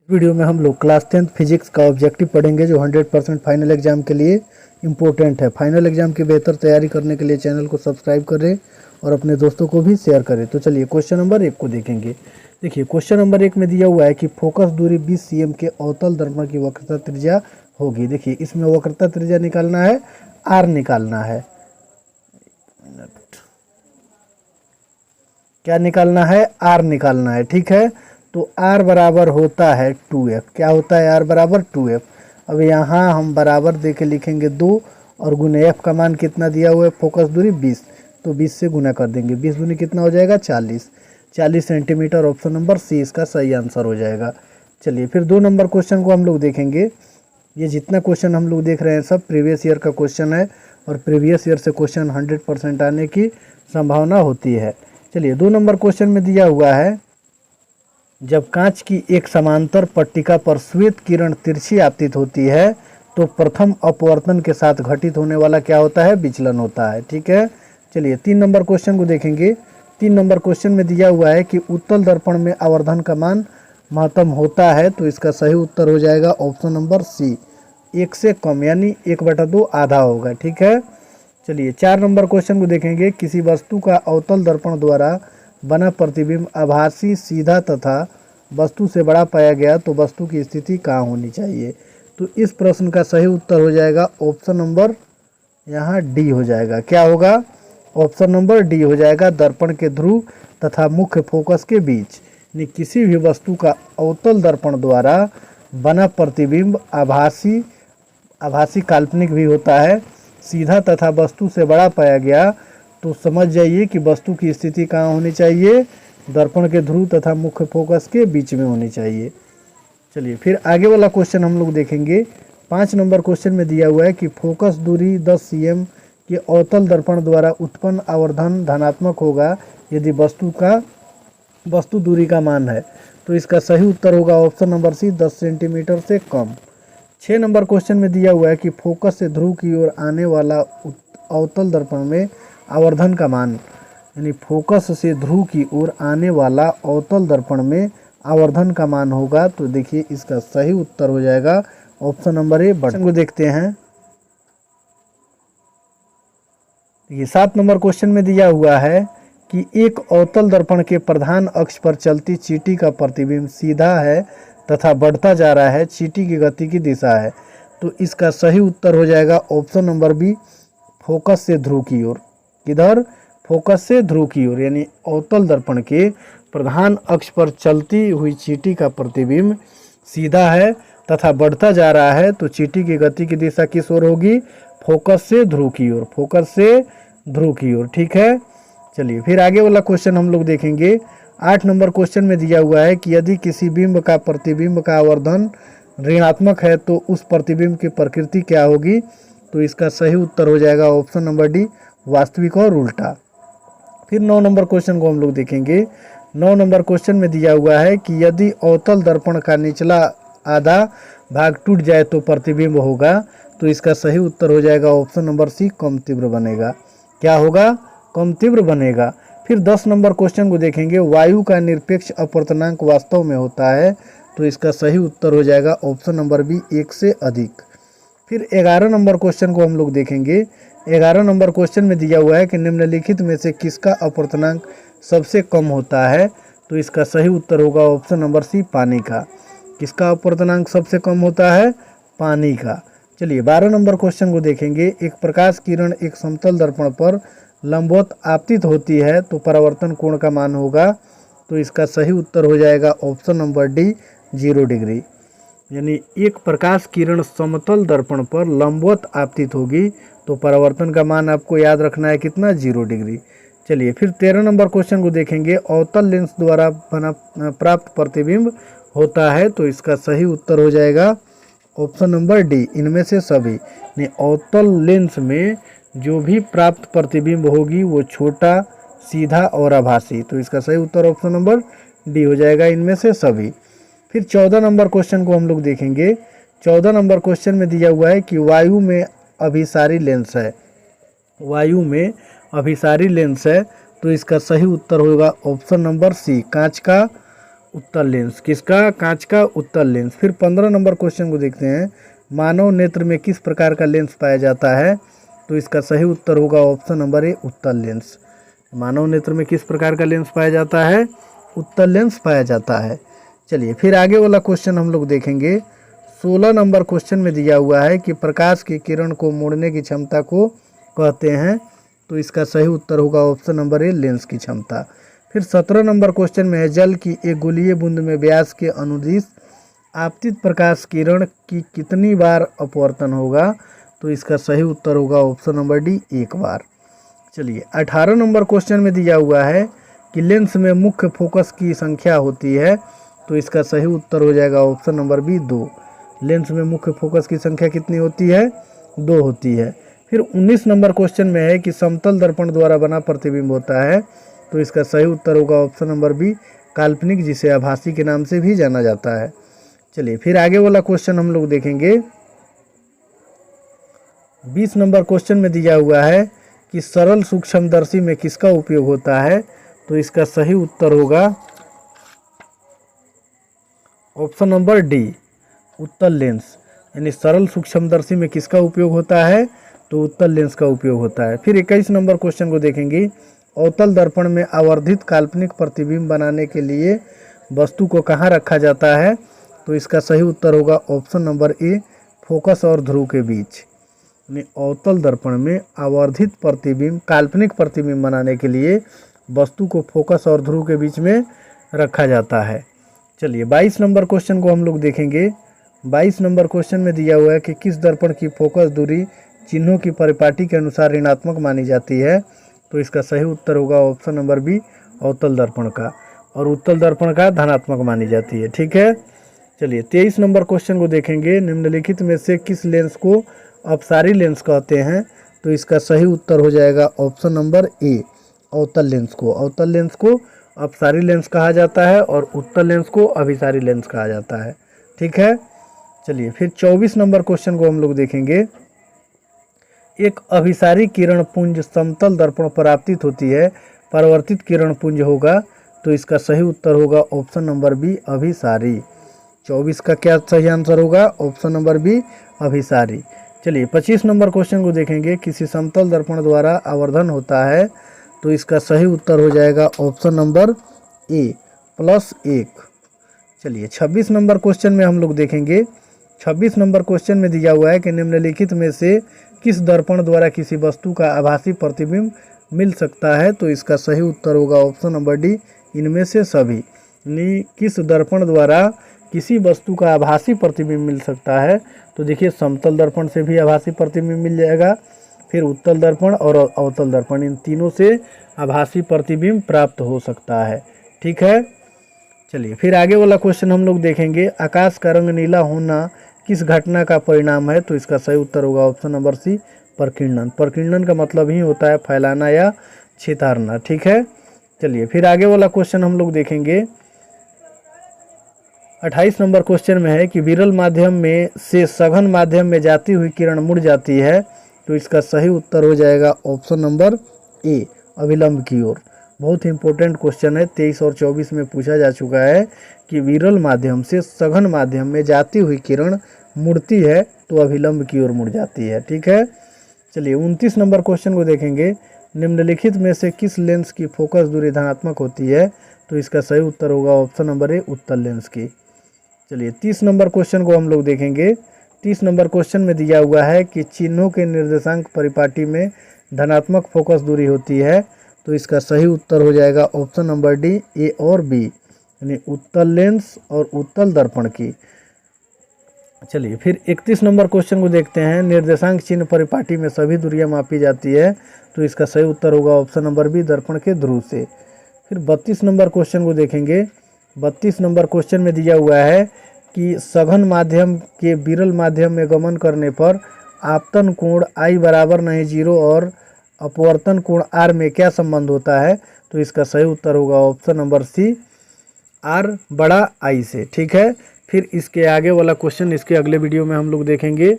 Video में हम लोग क्लास 10th फिजिक्स का ऑब्जेक्टिव पढ़ेंगे जो 100% फाइनल एग्जाम के लिए इम्पोर्टेंट है। फाइनल एग्जाम की बेहतर तैयारी करने के लिए चैनल को सब्सक्राइब करें और अपने दोस्तों को भी शेयर करें। तो चलिए क्वेश्चन नंबर 1 को देखेंगे। देखिए क्वेश्चन नंबर 1 में दिया हुआ है कि फोकस दूरी 20 cm के अवतल दर्पण की वक्रता त्रिज्या होगी। देखिए इसमें वक्रता त्रिज्या निकालना है, आर निकालना है। क्या निकालना है? आर निकालना है। ठीक है, तो r बराबर होता है 2f। क्या होता है? r बराबर 2f। अब यहाँ हम बराबर दे के लिखेंगे 2 और गुने f का मान कितना दिया हुआ है? फोकस दूरी 20, तो 20 से गुना कर देंगे। 20 दूनी कितना हो जाएगा? 40 सेंटीमीटर। ऑप्शन नंबर सी इसका सही आंसर हो जाएगा। चलिए फिर 2 नंबर क्वेश्चन को हम लोग देखेंगे। ये जितना क्वेश्चन हम लोग देख रहे हैं सब प्रीवियस ईयर का क्वेश्चन है और प्रीवियस ईयर से क्वेश्चन 100% आने की संभावना होती है। चलिए 2 नंबर क्वेश्चन में दिया हुआ है, जब कांच की एक समांतर पट्टिका पर श्वेत किरण तिरछी आपतित होती है तो प्रथम अपवर्तन के साथ घटित होने वाला क्या होता है? विचलन होता है। ठीक है, चलिए 3 नंबर क्वेश्चन को देखेंगे। 3 नंबर क्वेश्चन में दिया हुआ है कि उत्तल दर्पण में आवर्धन का मान महत्तम होता है, तो इसका सही उत्तर हो जाएगा ऑप्शन नंबर सी, 1 से कम, यानी 1/2 आधा होगा। ठीक है, चलिए 4 नंबर क्वेश्चन को देखेंगे। किसी वस्तु का अवतल दर्पण द्वारा बना प्रतिबिंब आभासी, सीधा तथा वस्तु से बड़ा पाया गया तो वस्तु की स्थिति कहाँ होनी चाहिए? तो इस प्रश्न का सही उत्तर हो जाएगा ऑप्शन नंबर यहाँ डी हो जाएगा। क्या होगा? ऑप्शन नंबर डी हो जाएगा, दर्पण के ध्रुव तथा मुख्य फोकस के बीच। यानी किसी भी वस्तु का अवतल दर्पण द्वारा बना प्रतिबिंब आभासी काल्पनिक भी होता है, सीधा तथा वस्तु से बड़ा पाया गया तो समझ जाइए कि वस्तु की स्थिति कहाँ होनी चाहिए? दर्पण के ध्रुव तथा मुख्य फोकस के बीच में होनी चाहिए। चलिए फिर आगे वाला क्वेश्चन हम लोग देखेंगे। 5 नंबर क्वेश्चन में दिया हुआ है कि फोकस दूरी 10 cm के अवतल दर्पण द्वारा उत्पन्न आवर्धन धनात्मक होगा यदि वस्तु दूरी का मान है, तो इसका सही उत्तर होगा ऑप्शन नंबर सी, 10 सेंटीमीटर से कम। 6 नंबर क्वेश्चन में दिया हुआ है कि फोकस से ध्रुव की ओर आने वाला अवतल दर्पण में आवर्धन का मान, यानी फोकस से ध्रुव की ओर आने वाला अवतल दर्पण में आवर्धन का मान होगा, तो देखिए इसका सही उत्तर हो जाएगा ऑप्शन नंबर ए। बटन को देखते हैं। ये 7 नंबर क्वेश्चन में दिया हुआ है कि एक अवतल दर्पण के प्रधान अक्ष पर चलती चींटी का प्रतिबिंब सीधा है तथा बढ़ता जा रहा है, चींटी की गति की दिशा है, तो इसका सही उत्तर हो जाएगा ऑप्शन नंबर बी, फोकस से ध्रुव की ओर। किधर? फोकस से ध्रुव की ओर, यानी अवतल दर्पण के प्रधान अक्ष पर चलती हुई चींटी का प्रतिबिंब सीधा है तथा बढ़ता जा रहा है, तो चींटी की गति की दिशा किस ओर होगी? फोकस से ध्रुव की ओर, फोकस से ध्रुव की ओर। ठीक है, चलिए फिर आगे वाला क्वेश्चन हम लोग देखेंगे। 8 नंबर क्वेश्चन में दिया हुआ है कि यदि किसी बिंब का प्रतिबिंब का आवर्धन ऋणात्मक है तो उस प्रतिबिंब की प्रकृति क्या होगी? तो इसका सही उत्तर हो जाएगा ऑप्शन नंबर डी, वास्तविक और उल्टा। फिर 9 नंबर क्वेश्चन को हम लोग देखेंगे। 9 नंबर क्वेश्चन में दिया हुआ है कि यदि अवतल दर्पण का निचला आधा भाग टूट जाए तो प्रतिबिंब होगा, तो इसका सही उत्तर हो जाएगा ऑप्शन नंबर सी, कम तीव्र बनेगा। क्या होगा? कम तीव्र बनेगा। फिर 10 नंबर क्वेश्चन को देखेंगे। वायु का निरपेक्ष अपवर्तनांक वास्तव में होता है, तो इसका सही उत्तर हो जाएगा ऑप्शन नंबर बी, 1 से अधिक। फिर 11 नंबर क्वेश्चन को हम लोग देखेंगे। 11 नंबर क्वेश्चन में दिया हुआ है कि निम्नलिखित में से किसका अपवर्तनांक सबसे कम होता है, तो इसका सही उत्तर होगा ऑप्शन नंबर सी, पानी का। किसका अपवर्तनांक सबसे कम होता है? पानी का। चलिए 12 नंबर क्वेश्चन को देखेंगे। एक प्रकाश किरण एक समतल दर्पण पर लंबवत आपतित होती है तो परावर्तन कोण का मान होगा, तो इसका सही उत्तर हो जाएगा ऑप्शन नंबर डी, 0 डिग्री। यानी एक प्रकाश किरण समतल दर्पण पर लंबवत आपतित होगी तो परावर्तन का मान आपको याद रखना है कितना? 0 डिग्री। चलिए फिर 13 नंबर क्वेश्चन को देखेंगे। अवतल लेंस द्वारा प्राप्त प्रतिबिंब होता है, तो इसका सही उत्तर हो जाएगा ऑप्शन नंबर डी, इनमें से सभी। अवतल लेंस में जो भी प्राप्त प्रतिबिंब होगी वो छोटा, सीधा और आभासी, तो इसका सही उत्तर ऑप्शन नंबर डी हो जाएगा, इनमें से सभी। फिर 14 नंबर क्वेश्चन को हम लोग देखेंगे। 14 नंबर क्वेश्चन में दिया हुआ है कि वायु में अभिसारी लेंस है, वायु में अभिसारी लेंस है, तो इसका सही उत्तर होगा ऑप्शन नंबर सी, कांच का उत्तल लेंस। किसका? कांच का उत्तल लेंस। फिर 15 नंबर क्वेश्चन को देखते हैं। मानव नेत्र में किस प्रकार का लेंस पाया जाता है? तो इसका सही उत्तर होगा ऑप्शन नंबर ए, उत्तल लेंस। मानव नेत्र में किस प्रकार का लेंस पाया जाता है? उत्तल लेंस पाया जाता है। चलिए फिर आगे वाला क्वेश्चन हम लोग देखेंगे। 16 नंबर क्वेश्चन में दिया हुआ है कि प्रकाश की किरण को मोड़ने की क्षमता को कहते हैं। तो इसका सही उत्तर होगा ऑप्शन नंबर ए, लेंस की क्षमता। फिर 17 नंबर क्वेश्चन में है, जल की एक गोलीय बूंद में व्यास के अनुदिश आपतित प्रकाश किरण की कितनी बार अपवर्तन होगा? तो इसका सही उत्तर होगा ऑप्शन नंबर डी, एक बार। चलिए 18 नंबर क्वेश्चन में दिया हुआ है कि लेंस में मुख्य फोकस की संख्या होती है। तो इसका सही उत्तर हो जाएगा ऑप्शन नंबर बी, 2। लेंस में मुख्य फोकस की संख्या कितनी होती है? 2 होती है। फिर 19 नंबर क्वेश्चन में है कि समतल दर्पण द्वारा बना प्रतिबिंब होता है। तो इसका सही उत्तर होगा ऑप्शन नंबर बी, काल्पनिक, जिसे आभासी के नाम से भी जाना जाता है। चलिए फिर आगे वाला क्वेश्चन हम लोग देखेंगे। 20 नंबर क्वेश्चन में दिया हुआ है कि सरल सूक्ष्मदर्शी में किसका उपयोग होता है? तो इसका सही उत्तर होगा ऑप्शन नंबर डी, उत्तल लेंस। यानी सरल सूक्ष्मदर्शी में किसका उपयोग होता है? तो उत्तल लेंस का उपयोग होता है। फिर 21 नंबर क्वेश्चन को देखेंगे। अवतल दर्पण में आवर्धित काल्पनिक प्रतिबिंब बनाने के लिए वस्तु को कहाँ रखा जाता है? तो इसका सही उत्तर होगा ऑप्शन नंबर ए, फोकस और ध्रुव के बीच। यानी अवतल दर्पण में आवर्धित प्रतिबिंब, काल्पनिक प्रतिबिंब बनाने के लिए वस्तु को फोकस और ध्रुव के बीच में रखा जाता है। चलिए 22 नंबर क्वेश्चन को हम लोग देखेंगे। 22 नंबर क्वेश्चन में दिया हुआ है कि किस दर्पण की फोकस दूरी चिन्हों की परिपाटी के अनुसार ऋणात्मक मानी जाती है? तो इसका सही उत्तर होगा ऑप्शन नंबर बी, अवतल दर्पण का, और उत्तल दर्पण का धनात्मक मानी जाती है। ठीक है। चलिए 23 नंबर क्वेश्चन को देखेंगे। निम्नलिखित में से किस लेंस को अपसारी लेंस कहते हैं? तो इसका सही उत्तर हो जाएगा ऑप्शन नंबर ए, अवतल लेंस को। अवतल लेंस को अपसारी लेंस कहा जाता है और उत्तल लेंस को अभिसारी लेंस कहा जाता है। ठीक है। चलिए फिर 24 नंबर क्वेश्चन को हम लोग देखेंगे। एक अभिसारी किरण पुंज समतल दर्पण पर आपतित होती है, परावर्तित किरण पुंज होगा। तो इसका सही उत्तर होगा ऑप्शन नंबर बी, अभिसारी। 24 का क्या सही आंसर होगा? ऑप्शन नंबर बी, अभिसारी। चलिए 25 नंबर क्वेश्चन को देखेंगे। किसी समतल दर्पण द्वारा आवर्धन होता है। तो इसका सही उत्तर हो जाएगा ऑप्शन नंबर ए, +1। चलिए 26 नंबर क्वेश्चन में हम लोग देखेंगे। 26 नंबर क्वेश्चन में दिया हुआ है कि निम्नलिखित में से किस दर्पण द्वारा किसी वस्तु का आभासी प्रतिबिंब मिल सकता है? तो इसका सही उत्तर होगा ऑप्शन नंबर डी, इनमें से सभी। यानी किस दर्पण द्वारा किसी वस्तु का आभासी प्रतिबिंब मिल सकता है? तो देखिए समतल दर्पण से भी आभासी प्रतिबिंब मिल जाएगा, फिर उत्तल दर्पण और अवतल दर्पण, इन तीनों से आभासी प्रतिबिंब प्राप्त हो सकता है। ठीक है। चलिए फिर आगे वाला क्वेश्चन हम लोग देखेंगे। आकाश का रंग नीला होना किस घटना का परिणाम है? तो इसका सही उत्तर होगा ऑप्शन नंबर सी, प्रकीर्णन। प्रकीर्णन का मतलब ही होता है फैलाना या छितारना। ठीक है। चलिए फिर आगे वाला क्वेश्चन हम लोग देखेंगे। 28 नंबर क्वेश्चन में है कि विरल माध्यम में से सघन माध्यम में जाती हुई किरण मुड़ जाती है। तो इसका सही उत्तर हो जाएगा ऑप्शन नंबर ए, अभिलंब की ओर। बहुत ही इंपॉर्टेंट क्वेश्चन है, 23 और 24 में पूछा जा चुका है कि विरल माध्यम से सघन माध्यम में जाती हुई किरण मुड़ती है तो अभिलंब की ओर मुड़ जाती है। ठीक है। चलिए 29 नंबर क्वेश्चन को देखेंगे। निम्नलिखित में से किस लेंस की फोकस दूरी धनात्मक होती है? तो इसका सही उत्तर होगा ऑप्शन नंबर ए, उत्तल लेंस की। चलिए 30 नंबर क्वेश्चन को हम लोग देखेंगे। 30 नंबर क्वेश्चन में दिया हुआ है कि चिन्हों के निर्देशांक परिपाटी में धनात्मक फोकस दूरी होती है। तो इसका सही उत्तर हो जाएगा ऑप्शन नंबर डी, ए और बी, यानी उत्तल लेंस और उत्तल दर्पण की। चलिए फिर 31 नंबर क्वेश्चन को देखते हैं। निर्देशांक चिन्ह परिपाटी में सभी दूरियां मापी जाती है। तो इसका सही उत्तर होगा ऑप्शन नंबर बी, दर्पण के ध्रुव से। फिर 32 नंबर क्वेश्चन को देखेंगे। 32 नंबर क्वेश्चन में दिया हुआ है कि सघन माध्यम के विरल माध्यम में गमन करने पर आपतन कोण I बराबर नहीं 0 और अपवर्तन कोण R में क्या संबंध होता है? तो इसका सही उत्तर होगा ऑप्शन नंबर सी, R बड़ा I से। ठीक है। फिर इसके आगे वाला क्वेश्चन इसके अगले वीडियो में हम लोग देखेंगे।